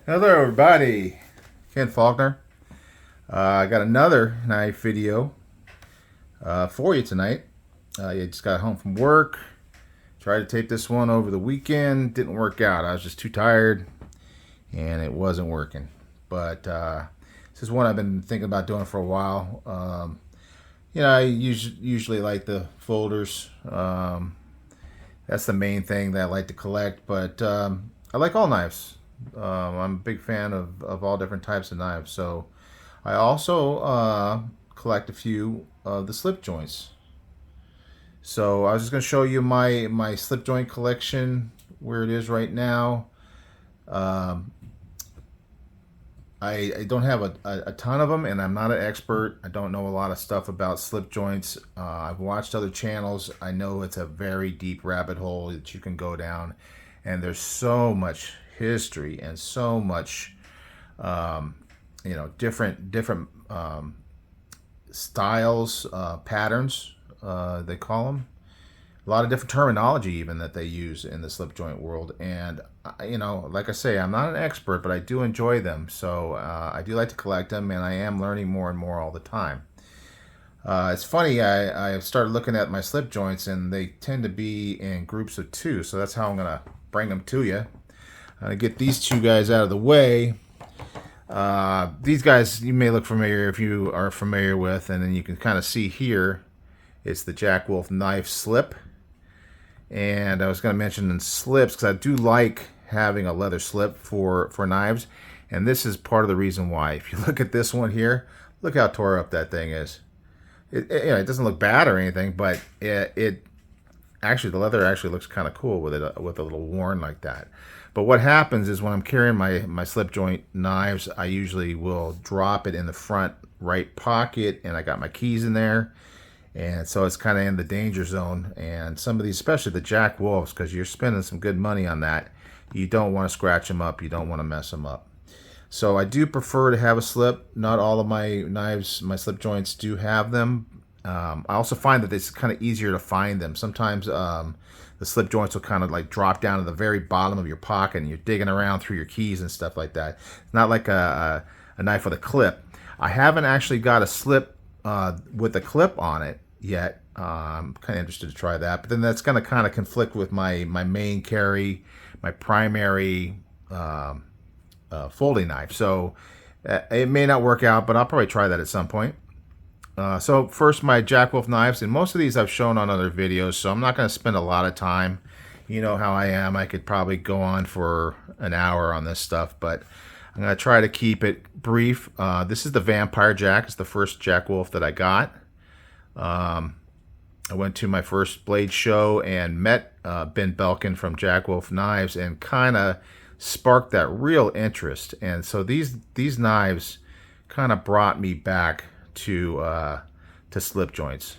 Hello everybody, Ken Faulkner. I got another knife video for you tonight. I just got home from work, tried to tape this one over the weekend, didn't work out. I was just too tired and it wasn't working. But this is one I've been thinking about doing for a while. I usually like the folders. That's the main thing that I like to collect, but I like all knives. I'm a big fan of all different types of knives. So I also collect a few of the slip joints. So I was just going to show you my slip joint collection, where it is right now. Um, I don't have a ton of them, and I'm not an expert. I don't know a lot of stuff about slip joints. I've watched other channels. I know it's a very deep rabbit hole that you can go down, and there's so much history and so much, different styles, patterns, they call them. A lot of different terminology even that they use in the slip joint world. And like I say, I'm not an expert, but I do enjoy them. So I do like to collect them, and I am learning more and more all the time. It's funny, I started looking at my slip joints, and they tend to be in groups of two. So that's how I'm going to bring them to you. I'm going to get these two guys out of the way. These guys you may look familiar if you are familiar with, and then you can kind of see here, it's the Jack Wolf knife slip. And I was going to mention in slips, because I do like having a leather slip for knives, and this is part of the reason why. If you look at this one here, look how tore up that thing is. It doesn't look bad or anything, but it actually, the leather actually looks kind of cool with it, with a little worn like that. But what happens is when I'm carrying my slip joint knives, I usually will drop it in the front right pocket, and I got my keys in there. And so it's kind of in the danger zone. And some of these, especially the Jack Wolves, because you're spending some good money on that, you don't want to scratch them up. You don't want to mess them up. So I do prefer to have a slip. Not all of my knives, my slip joints do have them. I also find that it's kind of easier to find them. Sometimes the slip joints will kind of like drop down to the very bottom of your pocket, and you're digging around through your keys and stuff like that. It's not like a knife with a clip. I haven't actually got a slip with a clip on it yet. I'm kind of interested to try that, but then that's going to kind of conflict with my main carry, my primary folding knife. So it may not work out, but I'll probably try that at some point. So first, my Jack Wolf knives, and most of these I've shown on other videos, so I'm not going to spend a lot of time. You know how I am. I could probably go on for an hour on this stuff, but I'm going to try to keep it brief. This is the Vampire Jack. It's the first Jack Wolf that I got. I went to my first blade show and met Ben Belkin from Jack Wolf Knives, and kind of sparked that real interest. And so these knives kind of brought me back to slip joints.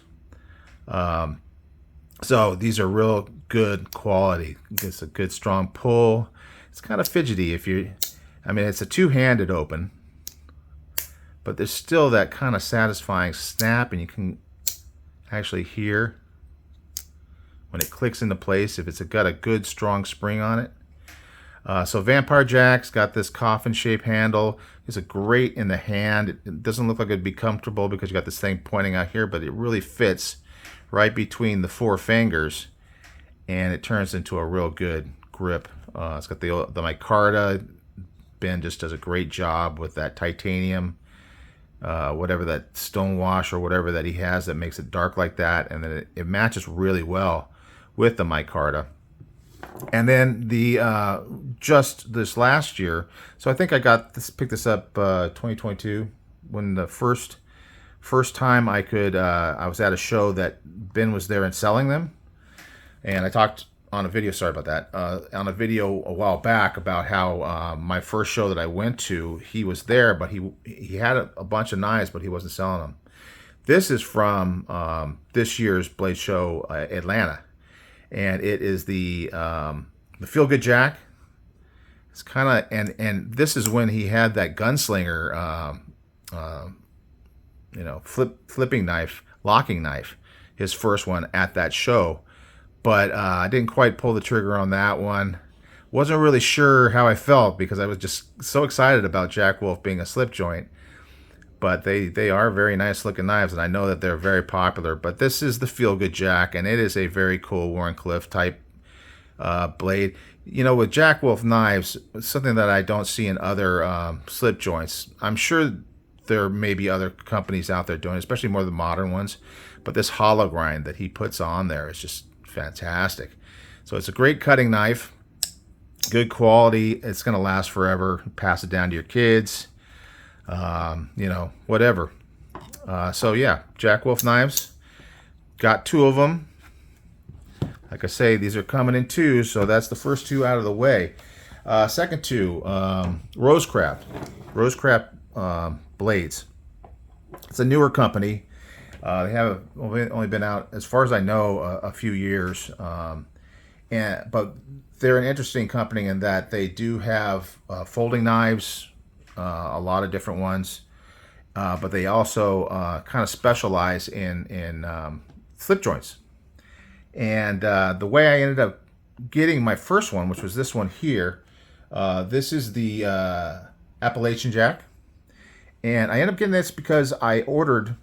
So these are real good quality. It's a good strong pull. It's kind of fidgety it's a two-handed open, but there's still that kind of satisfying snap, and you can actually hear when it clicks into place if it's got a good strong spring on it. So Vampire Jack's got this coffin shaped handle. It's a great in the hand. It doesn't look like it'd be comfortable because you got this thing pointing out here, but it really fits right between the four fingers, and it turns into a real good grip. It's got the micarta. Ben just does a great job with that titanium, whatever that stonewash or whatever that he has that makes it dark like that, and then it matches really well with the micarta. And then the just this last year, so I think I picked this up 2022, when the first time I was at a show that Ben was there and selling them, and I talked on a video, sorry about that, on a video a while back about how my first show that I went to, he was there, but he had a bunch of knives, but he wasn't selling them. This is from this year's Blade Show Atlanta, and it is the Feel Good Jack. It's kind of, and this is when he had that gunslinger, flipping knife, locking knife, his first one at that show. But I didn't quite pull the trigger on that one. Wasn't really sure how I felt because I was just so excited about Jack Wolf being a slip joint. But they are very nice looking knives, and I know that they're very popular. But this is the Feel Good Jack, and it is a very cool Wharncliffe type blade. You know, with Jack Wolf knives, something that I don't see in other slip joints. I'm sure there may be other companies out there doing it, especially more of the modern ones. But this hollow grind that he puts on there is just fantastic. So it's a great cutting knife, good quality. It's going to last forever. Pass it down to your kids, you know, whatever. So yeah, Jack Wolf knives. Got 2 of them. Like I say, these are coming in 2s, so that's the first 2 out of the way. Second 2, Rosecraft. Rosecraft blades. It's a newer company. They have only been out, as far as I know, a few years. But they're an interesting company in that they do have folding knives, a lot of different ones. But they also kind of specialize in slip joints. And the way I ended up getting my first one, which was this one here, this is the Appalachian Jack. And I ended up getting this because I ordered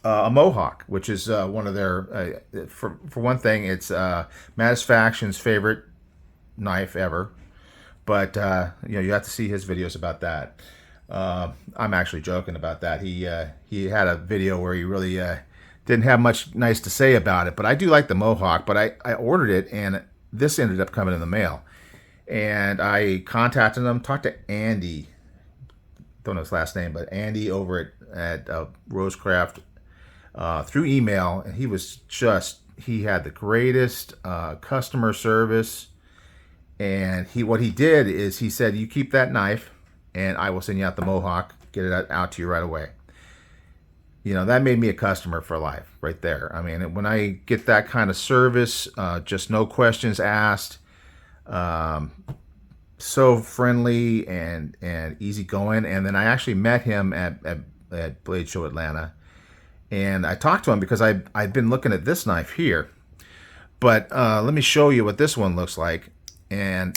a Mohawk, which is one of their, for one thing, it's Mattisfaction's favorite knife ever. But, you know, you have to see his videos about that. I'm actually joking about that. He had a video where he really didn't have much nice to say about it, but I do like the Mohawk. But I ordered it, and this ended up coming in the mail. And I contacted him, talked to Andy, don't know his last name, but Andy over at Rosecraft through email, and he had the greatest customer service. And what he did is he said, "You keep that knife, and I will send you out the Mohawk, get it out to you right away." You know, that made me a customer for life right there. I mean, when I get that kind of service, just no questions asked, so friendly and easygoing. And then I actually met him at Blade Show Atlanta, and I talked to him because I've been looking at this knife here. But let me show you what this one looks like. And,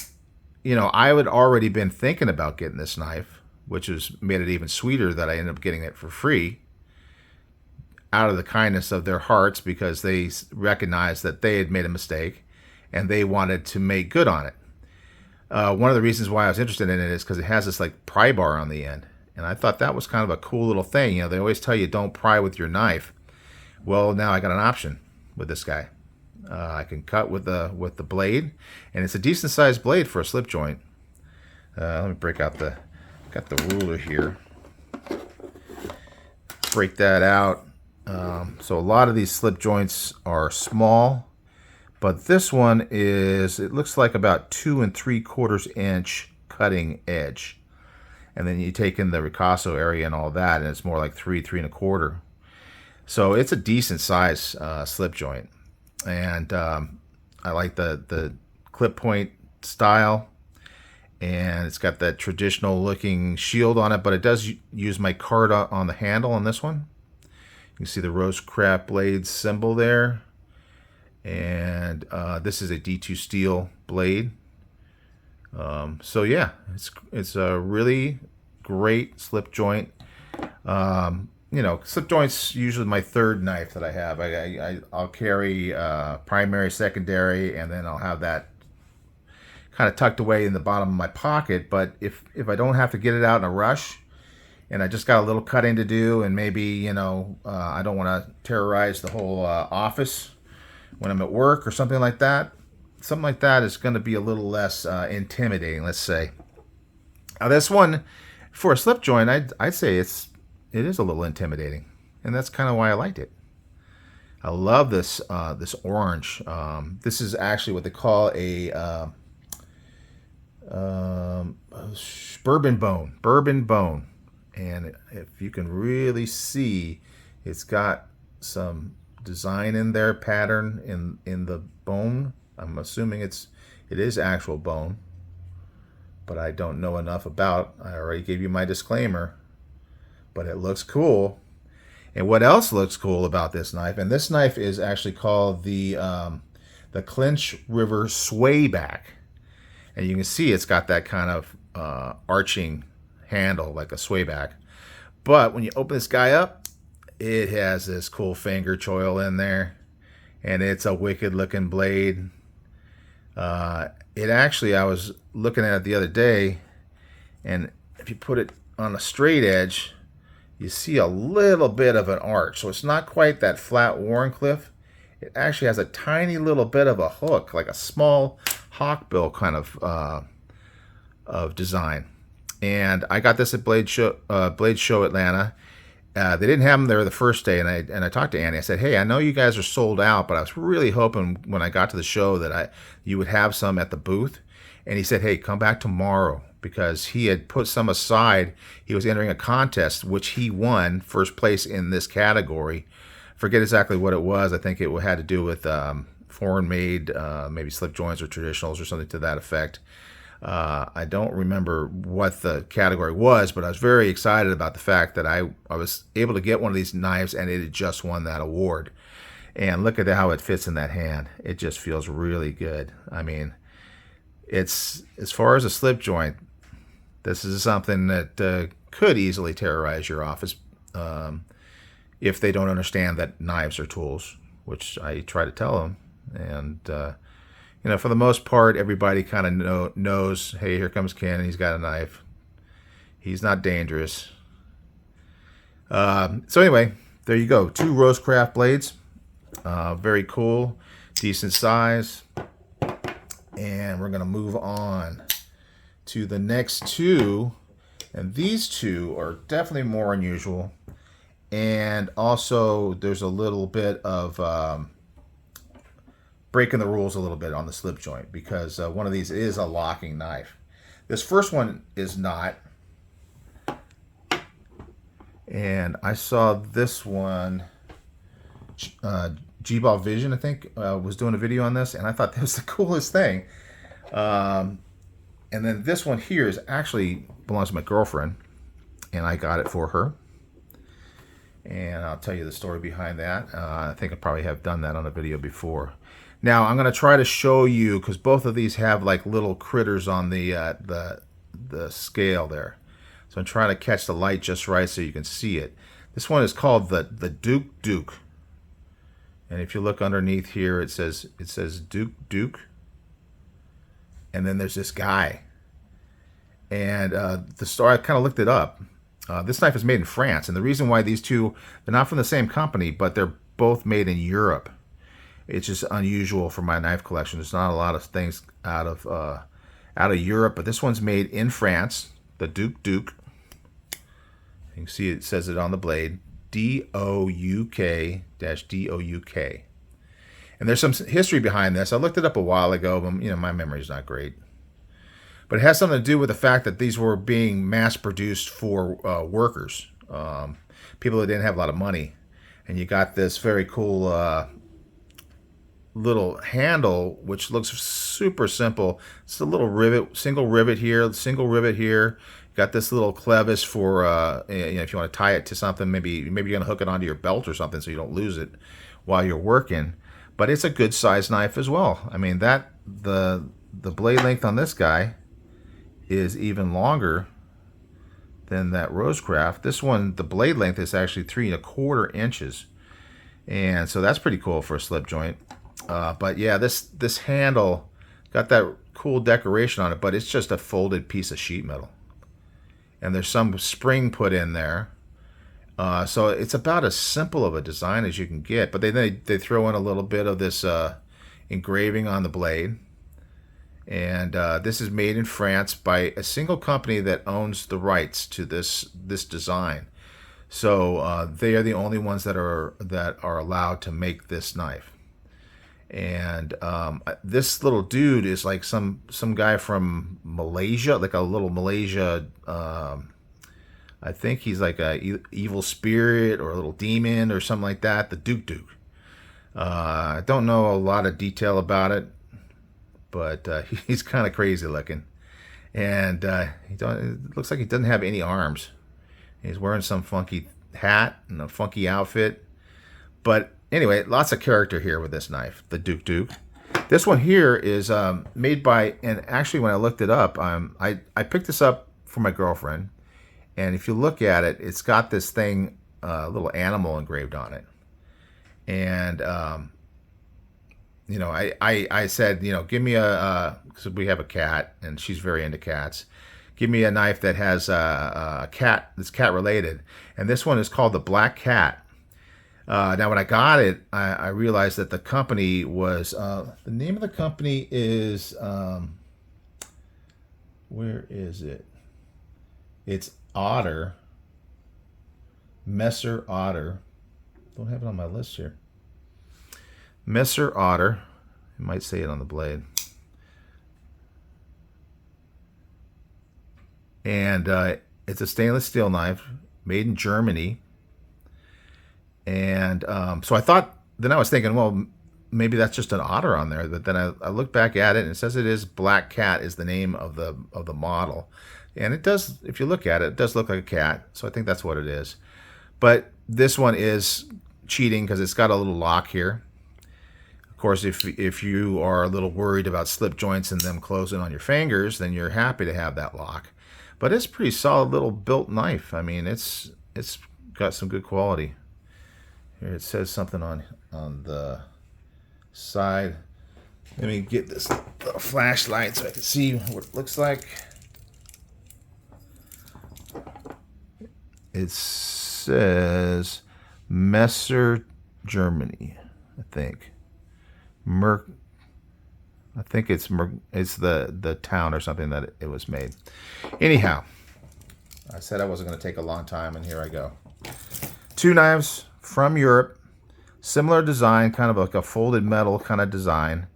you know, I had already been thinking about getting this knife, which has made it even sweeter that I ended up getting it for free out of the kindness of their hearts, because they recognized that they had made a mistake and they wanted to make good on it. One of the reasons why I was interested in it is because it has this like pry bar on the end. And I thought that was kind of a cool little thing. You know, they always tell you don't pry with your knife. Well, now I got an option with this guy. I can cut with the blade, and it's a decent sized blade for a slip joint. Let me break out got the ruler here. Break that out. So a lot of these slip joints are small, but this one it looks like about 2 3/4 inch cutting edge. And then you take in the ricasso area and all that, and it's more like 3 1/4. So it's a decent size slip joint. And I like the clip point style, and it's got that traditional looking shield on it, but it does use micarta on the handle on this one. You can see the Rosecraft blades symbol there, and this is a D2 steel blade. So yeah, it's a really great slip joint. You know, slip joint's usually my third knife that I have. I'll carry primary, secondary, and then I'll have that kind of tucked away in the bottom of my pocket. But if I don't have to get it out in a rush, and I just got a little cutting to do, and maybe, you know, I don't want to terrorize the whole office when I'm at work or something like that is going to be a little less intimidating, let's say. Now this one, for a slip joint, I'd say it is a little intimidating, and that's kind of why I liked it. I love this this orange. This is actually what they call a bourbon bone, and if you can really see, it's got some design in there, pattern in the bone. I'm assuming it is actual bone, but I don't know enough about. I already gave you my disclaimer. But it looks cool. And what else looks cool about this knife? And this knife is actually called the Clinch River Swayback. and you can see it's got that kind of arching handle like a sway back. But when you open this guy up, it has this cool finger choil in there, and it's a wicked looking blade. It actually, I was looking at it the other day, and if you put it on a straight edge, you see a little bit of an arch. So it's not quite that flat Wharncliffe. It actually has a tiny little bit of a hook, like a small hawkbill kind of design. And I got this at Blade Show Atlanta. They didn't have them there the first day, and I talked to Andy. I said, "Hey, I know you guys are sold out, but I was really hoping when I got to the show that you would have some at the booth." And he said, "Hey, come back tomorrow," because he had put some aside. He was entering a contest, which he won first place in this category. Forget exactly what it was. I think it had to do with foreign-made, maybe slip joints or traditionals or something to that effect. I don't remember what the category was, but I was very excited about the fact that I was able to get one of these knives, and it had just won that award. And look at how it fits in that hand. It just feels really good. I mean, it's, as far as a slip joint, this is something that could easily terrorize your office if they don't understand that knives are tools, which I try to tell them. And you know, for the most part, everybody kind of knows, hey, here comes Ken, he's got a knife. He's not dangerous. So anyway, there you go. 2 Rosecraft blades. Very cool, decent size. And we're going to move on to the next 2. And these 2 are definitely more unusual. And also, there's a little bit of breaking the rules a little bit on the slip joint, because one of these is a locking knife. This first one is not. And I saw this one, G-Ball Vision, I think, was doing a video on this, and I thought that was the coolest thing. And then this one here is actually belongs to my girlfriend, and I got it for her. And I'll tell you the story behind that. I think I probably have done that on a video before. Now I'm going to try to show you, because both of these have like little critters on the scale there. So I'm trying to catch the light just right so you can see it. This one is called the Duke. And if you look underneath here, it says Duke. And then there's this guy. And the story, I kind of looked it up. This knife is made in France, and the reason why these 2, they're not from the same company, but they're both made in Europe. It's just unusual for my knife collection. There's not a lot of things out of Europe, but this one's made in France. The Duke. You can see it says it on the blade, DOUK-DOUK. And there's some history behind this. I looked it up a while ago, but you know, my memory's not great. But it has something to do with the fact that these were being mass-produced for workers, people that didn't have a lot of money. And you got this very cool little handle, which looks super simple. It's a little rivet, single rivet here, single rivet here. Got this little clevis for you know, if you want to tie it to something, maybe you're going to hook it onto your belt or something so you don't lose it while you're working. But it's a good size knife as well. I mean, that the blade length on this guy is even longer than that Rosecraft. This one, the blade length is actually 3 1/4 inches, and so that's pretty cool for a slip joint. But yeah, this handle got that cool decoration on it, but it's just a folded piece of sheet metal, and there's some spring put in there. So it's about as simple of a design as you can get. But they throw in a little bit of this engraving on the blade. And this is made in France by a single company that owns the rights to this design. So they are the only ones that are allowed to make this knife. And this little dude is like some guy from Malaysia, like a little Malaysia. I think he's like a evil spirit or a little demon or something like that. The Duke. I don't know a lot of detail about it, but he's kind of crazy looking, and it looks like he doesn't have any arms. He's wearing some funky hat and a funky outfit, but anyway, lots of character here with this knife, the Duke. This one here is made by, and actually when I looked it up, I picked this up for my girlfriend, and if you look at it, it's got this thing, little animal engraved on it, and I said, give me because we have a cat and she's very into cats. Give me a knife that has a cat that's cat related, and this one is called the Black Cat. Now, when I got it, I realized that the company was, the name of the company is, where is it? It's Otter, Messer Otter. Don't have it on my list here. Messer Otter. You might say it on the blade. And it's a stainless steel knife made in Germany. And so I thought, then I was thinking, well, maybe that's just an otter on there. But then I looked back at it, and it says it is Black Cat is the name of the model. And it does, if you look at it, it does look like a cat. So I think that's what it is. But this one is cheating because it's got a little lock here. Of course, if you are a little worried about slip joints and them closing on your fingers, then you're happy to have that lock. But it's a pretty solid little built knife. I mean, it's got some good quality. Here it says something on the side. Let me get this little flashlight so I can see what it looks like. It says Messer Germany, I think. I think it's the town or something that it was made. Anyhow, I said I wasn't going to take a long time, and here I go. Two knives from Europe, similar design, kind of like a folded metal kind of design.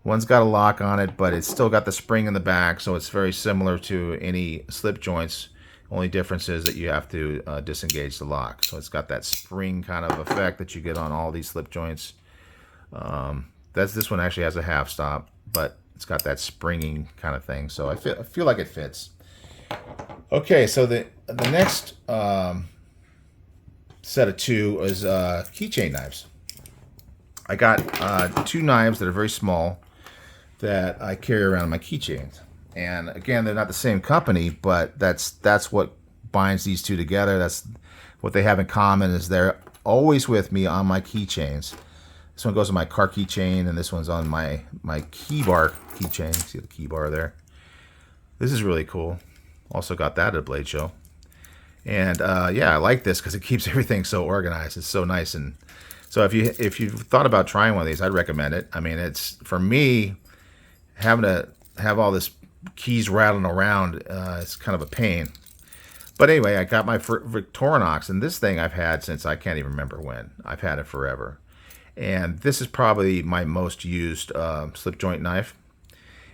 One's got a lock on it, but it's still got the spring in the back, so it's very similar to any slip joints. Only difference is that you have to disengage the lock. So it's got that spring kind of effect that you get on all these slip joints. This one actually has a half stop, but it's got that springing kind of thing. So I feel like it fits. Okay, so the next set of two is keychain knives. I got two knives that are very small that I carry around in my keychains. And again, they're not the same company, but that's what binds these two together. That's what they have in common, is they're always with me on my keychains. This one goes on my car keychain, and this one's on my key bar keychain. See the key bar there? This is really cool. Also got that at a blade show. And yeah, I like this because it keeps everything so organized. It's so nice. And so if you've thought about trying one of these, I'd recommend it. I mean, it's, for me, having to have all this keys rattling around, it's kind of a pain. But anyway, I got my Victorinox, and this thing I've had since I can't even remember when. I've had it forever. And this is probably my most used slip joint knife.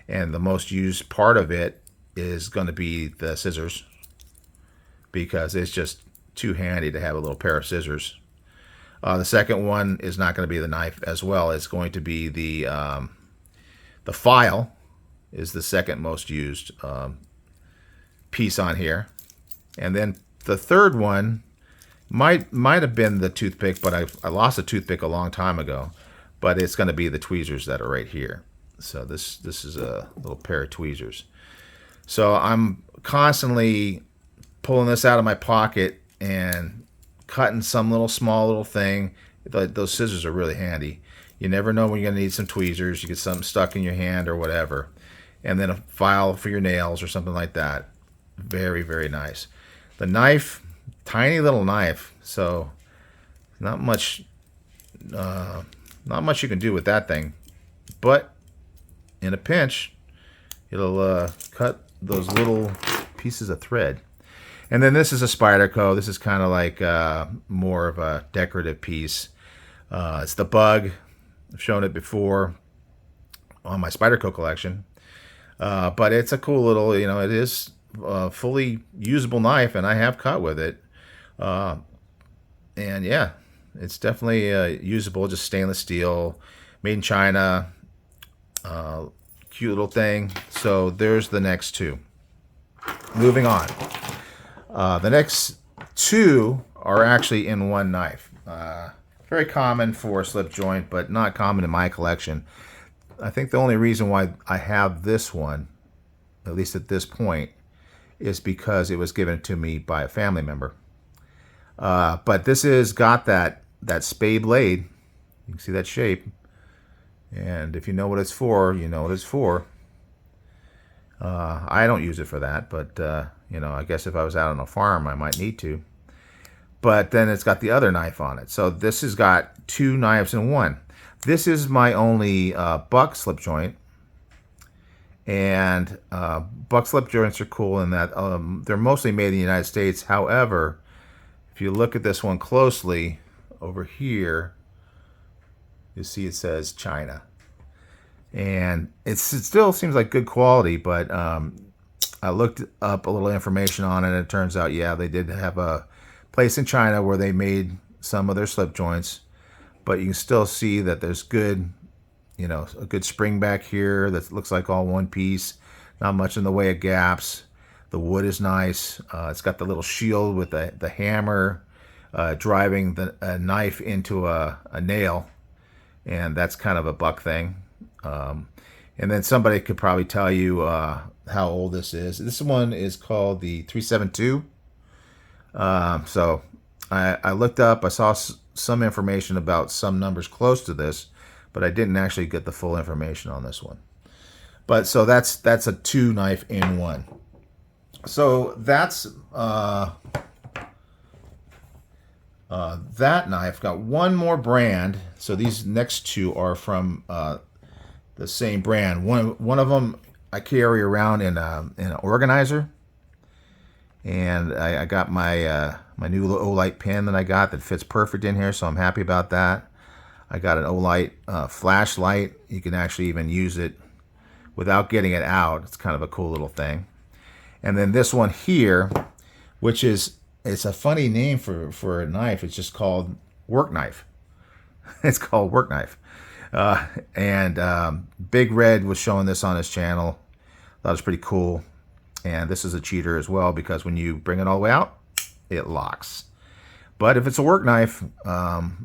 And the most used part of it is going to be the scissors, because it's just too handy to have a little pair of scissors. The second one is not going to be the knife as well. It's going to be the file is the second most used piece on here. And then the third one might have been the toothpick, but I lost a toothpick a long time ago. But it's going to be the tweezers that are right here. So this is a little pair of tweezers. So I'm constantly pulling this out of my pocket and cutting some small little thing. Those scissors are really handy. You never know when you're going to need some tweezers. You get something stuck in your hand or whatever. And then a file for your nails or something like that. Very, very nice. The knife, tiny little knife, so not much you can do with that thing. But in a pinch, it'll cut those little pieces of thread. And then this is a Spyderco. This is kind of like more of a decorative piece. It's the Bug. I've shown it before on my Spyderco collection. But it's a cool little, it is a fully usable knife, and I have cut with it. And yeah, it's definitely usable, just stainless steel, made in China. Cute little thing. So there's the next two. Moving on. The next two are actually in one knife. Very common for slip joint, but not common in my collection. I think the only reason why I have this one, at least at this point, is because it was given to me by a family member. But this has got that spade blade. You can see that shape. And if you know what it's for, you know what it's for. I don't use it for that, but I guess if I was out on a farm, I might need to. But then it's got the other knife on it. So this has got two knives in one. This is my only buck slip joint. And buck slip joints are cool in that they're mostly made in the United States. However, if you look at this one closely over here, you see it says China. And it still seems like good quality, but I looked up a little information on it, and it turns out, yeah, they did have a place in China where they made some of their slip joints, but you can still see that there's good, a good spring back here that looks like all one piece, not much in the way of gaps. The wood is nice. It's got the little shield with the hammer driving the knife into a nail, and that's kind of a buck thing. And then somebody could probably tell you how old this is. This one is called the 372. So I looked up, I saw some information about some numbers close to this, but I didn't actually get the full information on this one. But so that's a two knife in one. So that's that knife. Got one more brand. So these next two are from the same brand. One of them I carry around in an organizer, and I got my my new Olight pen that I got that fits perfect in here, so I'm happy about that. I got an Olight flashlight. You can actually even use it without getting it out. It's kind of a cool little thing. And then this one here, which is, it's a funny name for a knife. It's just called work knife. It's called work knife. And Big Red was showing this on his channel. That was pretty cool. And this is a cheater as well, because when you bring it all the way out, it locks. But if it's a work knife,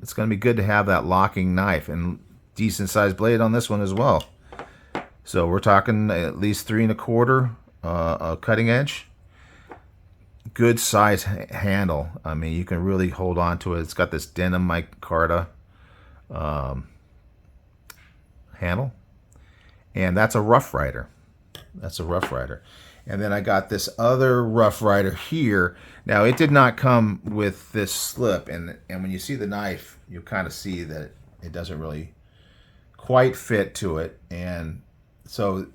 it's going to be good to have that locking knife, and decent sized blade on this one as well. So we're talking at least 3 1/4 a cutting edge. Good size handle. I mean, you can really hold on to it. It's got this denim micarta handle, and that's a Rough Rider. That's a Rough Rider. And then I got this other Rough Rider here. Now, it did not come with this slip, and when you see the knife, you kind of see that it doesn't really quite fit to it. And so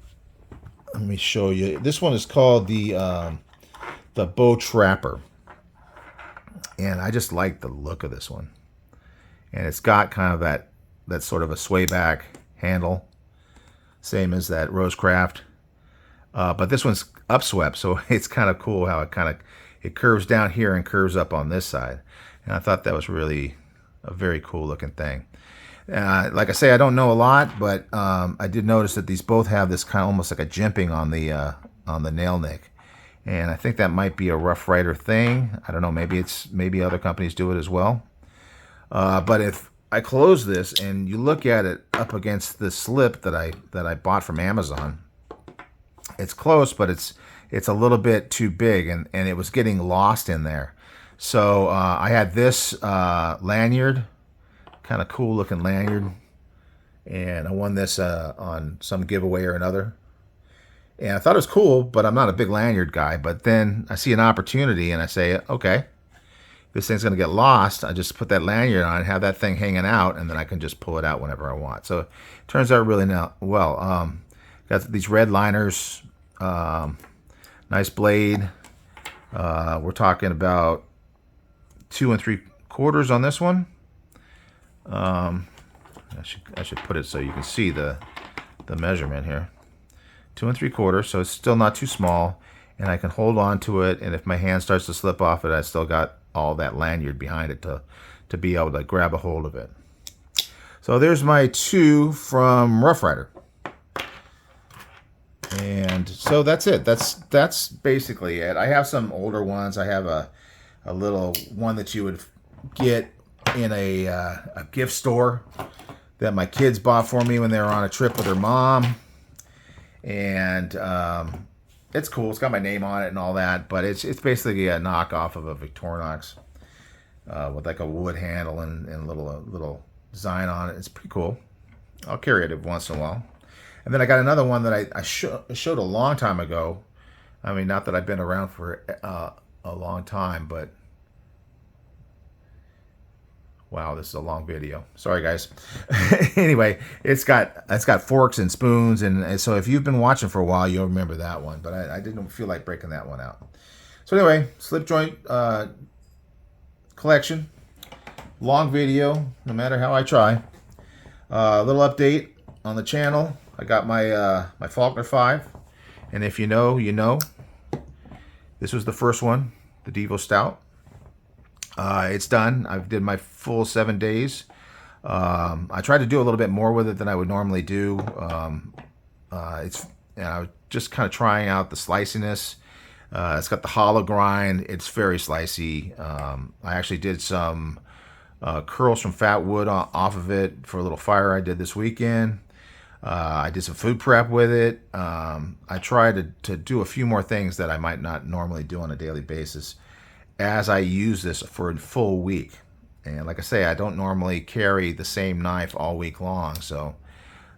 let me show you. This one is called the Bow Trapper, and I just like the look of this one. And it's got kind of that sort of a sway back handle, same as that Rosecraft. But this one's upswept, so it's kind of cool how it curves down here and curves up on this side. And I thought that was really a very cool looking thing. Like I say, I don't know a lot, but I did notice that these both have this kind of almost like a jimping on the nail nick, and I think that might be a Rough Rider thing. I don't know. Maybe other companies do it as well. But if I close this and you look at it up against the slip that I bought from Amazon, it's close, but it's a little bit too big, and it was getting lost in there. So I had this lanyard, kind of cool looking lanyard, and I won this on some giveaway or another. And I thought it was cool, but I'm not a big lanyard guy. But then I see an opportunity, and I say, okay, this thing's going to get lost. I just put that lanyard on and have that thing hanging out, and then I can just pull it out whenever I want. So it turns out really well. Got these red liners, nice blade. We're talking about 2 3/4 on this one. I should put it so you can see the measurement here. 2 3/4, so it's still not too small, and I can hold on to it. And if my hand starts to slip off it, I still got all that lanyard behind it to be able to grab a hold of it. So there's my two from Rough Rider. And so that's it. That's basically it. I have some older ones. I have a little one that you would get in a gift store that my kids bought for me when they were on a trip with their mom. And it's cool. It's got my name on it and all that, but it's basically a knockoff of a Victorinox with like a wood handle and a little design on it. It's pretty cool. I'll carry it every once in a while. And then I got another one that I showed a long time ago. I mean, not that I've been around for a long time, but wow, this is a long video. Sorry, guys. Anyway, it's got forks and spoons, and so if you've been watching for a while, you'll remember that one. But I didn't feel like breaking that one out. So anyway, slip joint collection. Long video, no matter how I try. A little update on the channel. I got my my Faulkner 5, and if you know, you know. This was the first one, the Devo Stout. It's done. I did my full 7 days. I tried to do a little bit more with it than I would normally do. I was just kind of trying out the sliciness. It's got the hollow grind. It's very slicey. I actually did some curls from fat wood off of it for a little fire I did this weekend. I did some food prep with it. I tried to do a few more things that I might not normally do on a daily basis as I use this for a full week. And like I say, I don't normally carry the same knife all week long, so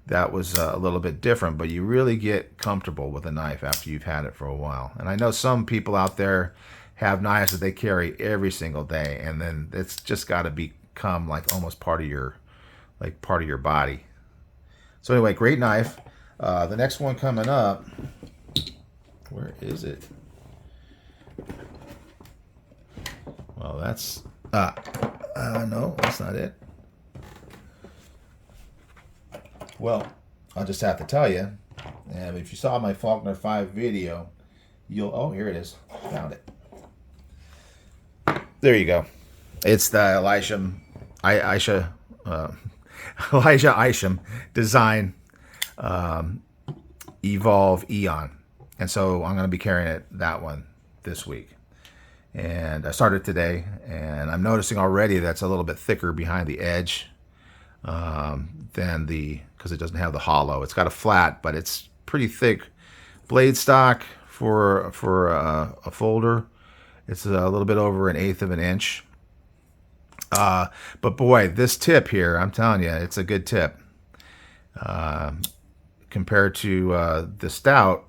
that was a little bit different, but you really get comfortable with a knife after you've had it for a while. And I know some people out there have knives that they carry every single day, and then it's just got to become like almost part of your body. So anyway, great knife. The next one coming up, where is it? Well, that's, no, that's not it. Well, I'll just have to tell you, if you saw my Faulkner 5 video, oh, here it is. Found it. There you go. It's the Elijah Isham design Evolve Eon. And so I'm going to be carrying that one this week. And I started today, and I'm noticing already that's a little bit thicker behind the edge than because it doesn't have the hollow. It's got a flat, but it's pretty thick blade stock for a folder. It's a little bit over 1/8 of an inch. But boy, this tip here, I'm telling you, it's a good tip. Compared to the Stout,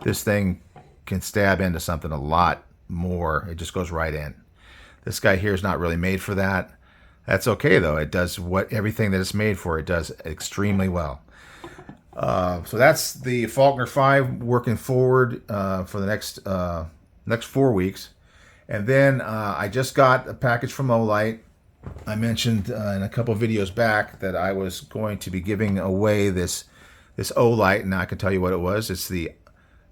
this thing can stab into something a lot more. It just goes right in. This guy here is not really made for that. That's okay though. It does everything that it's made for. It does extremely well. So that's the Faulkner 5 working forward for the next 4 weeks. And then I just got a package from Olight. I mentioned in a couple of videos back that I was going to be giving away this Olight, and I can tell you what it was. It's the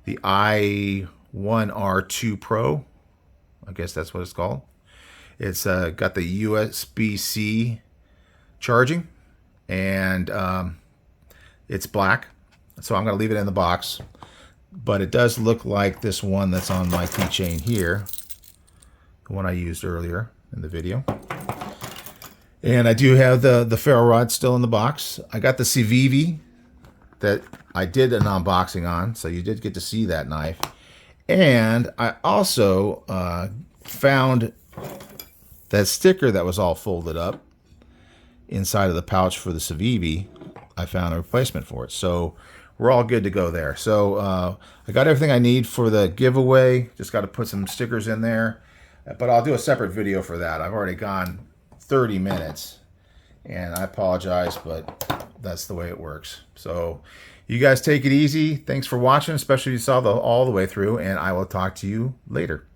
i1R2 Pro. I guess that's what it's called. It's got the USB-C charging, and it's black. So I'm going to leave it in the box. But it does look like this one that's on my keychain here, the one I used earlier in the video. And I do have the ferro rod still in the box. I got the Civivi that I did an unboxing on, so you did get to see that knife. And I also found that sticker that was all folded up inside of the pouch for the Civivi. I found a replacement for it, so we're all good to go there. So I got everything I need for the giveaway. Just got to put some stickers in there, but I'll do a separate video for that. I've already gone 30 minutes, and I apologize, but that's the way it works. So you guys take it easy. Thanks for watching, especially if you saw all the way through, and I will talk to you later.